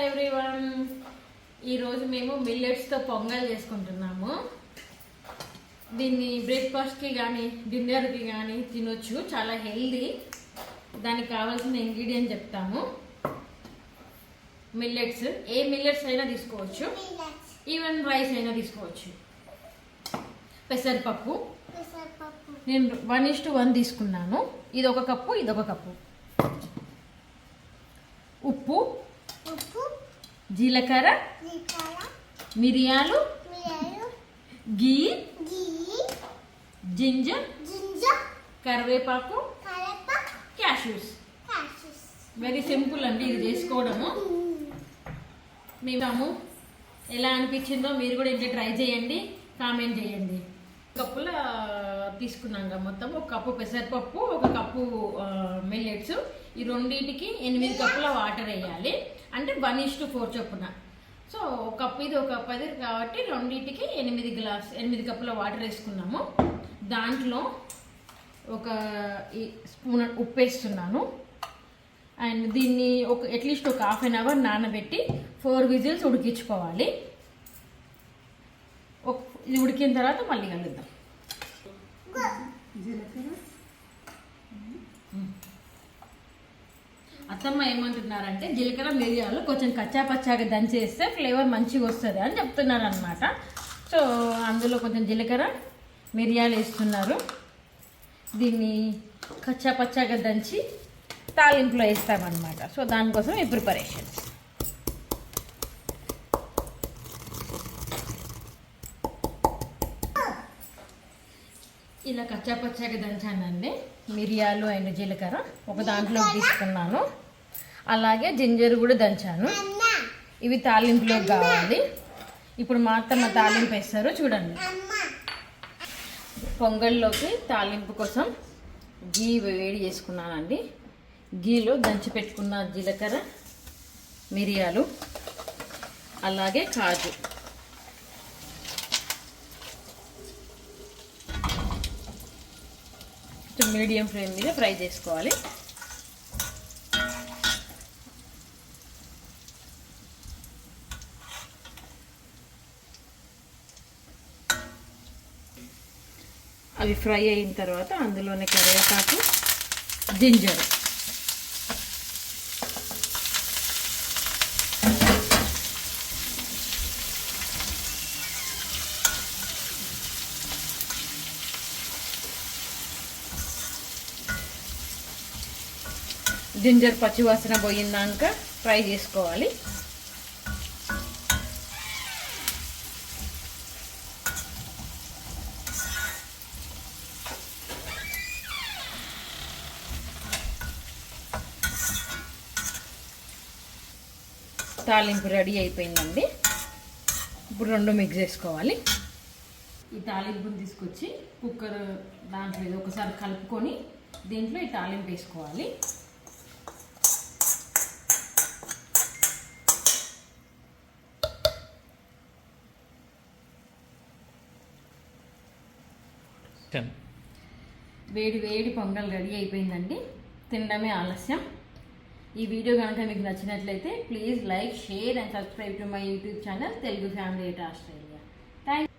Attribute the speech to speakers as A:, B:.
A: Everyone, ఈరోజు మేము మిల్లెట్స్తో పొంగల్ చేసుకుంటున్నాము. దీన్ని బ్రేక్ఫాస్ట్కి కానీ డిన్నర్కి కానీ తినొచ్చు, చాలా హెల్దీ. దానికి కావాల్సిన ఇంగ్రీడియంట్ చెప్తాము. మిల్లెట్స్, ఏ మిల్లెట్స్ అయినా తీసుకోవచ్చు, ఈవెన్ రైస్ అయినా తీసుకోవచ్చు. పెసరపప్పు నేను 1:1 తీసుకున్నాను. ఇది ఒక కప్పు, ఇది ఒక కప్పు. ఉప్పు, జీలకర్ర, మిరియాలు, గీ, జింజర్, కరివేపాకు, క్యాష్యూస్. వెరీ సింపుల్ అండి ఇది చేసుకోవడము. మేము ఎలా అనిపించిందో మీరు కూడా ఇంట్లో ట్రై చేయండి, కామెంట్ చేయండి. కప్పుల తీసుకున్నాం మొత్తం. ఒక కప్పు పెసరపప్పు, ఒక కప్పు మిల్లెట్స్. ఈ రెండింటికి 8 కప్పుల వాటర్ వేయాలి. అంటే 1:4 చొప్పున. సో ఒక కప్పు ఇది, ఒక కప్పు అది కాబట్టి రెండింటికి 8 కప్పుల వాటర్ వేసుకున్నాము. దాంట్లో ఒక స్పూన్ ఉప్పు వేస్తున్నాను. అండ్ దీన్ని అట్లీస్ట్ ఒక 1/2 అవర్ నానబెట్టి 4 విజిల్స్ ఉడికించుకోవాలి. ఇది ఉడికిన తర్వాత మళ్ళీ కలుద్దాం. అత్తమ్మ ఏమంటున్నారంటే జీలకర్ర మిరియాలు కొంచెం కచ్చా పచ్చాగా దంచేస్తే ఫ్లేవర్ మంచిగా వస్తుంది అని చెప్తున్నారు అనమాట. సో అందులో కొంచెం జీలకర్ర మిరియాలు వేస్తున్నారు. దీన్ని కచ్చా పచ్చాగా దంచి తాలింపులో వేస్తామన్నమాట. సో దానికోసం ఈ ప్రిపరేషన్స్. ఇలా కచ్చా పచ్చాగా దంచానండి. మిరియాలు అండ్ జీలకర్ర ఒక దాంట్లోకి తీసుకున్నాను. అలాగే జింజర్ కూడా దంచాను. ఇవి తాలింపులోకి కావాలి. ఇప్పుడు మా అత్తమ్మ తాలింపు వేస్తారు, చూడండి. పొంగల్లోకి తాలింపు కోసం గీ వేడి చేసుకున్నానండి. గీలో దంచి పెట్టుకున్న జీలకర్ర, మిరియాలు, అలాగే కాజు. మీడియం ఫ్లేమ్ మీద ఫ్రై చేసుకోవాలి. అవి ఫ్రై అయిన తర్వాత అందులోనే కరివేపాకు, జింజర్, జింజర్ పచ్చివాసన పోయిందాక ఫ్రై చేసుకోవాలి. తాలింపు రెడీ అయిపోయిందండి. ఇప్పుడు రెండు మిక్స్ చేసుకోవాలి. ఈ తాలింపుని తీసుకొచ్చి కుక్కర్ దాంట్లో ఇది ఒకసారి కలుపుకొని దీంట్లో ఈ తాలింపు వేసుకోవాలి. వేడి వేడి పొంగల్ రెడీ అయిపోయిందండి. తినడమే ఆలస్యం. ఈ వీడియో కనుక మీకు నచ్చినట్లయితే please like, share and subscribe to my YouTube channel Telugu family at Australia. Thank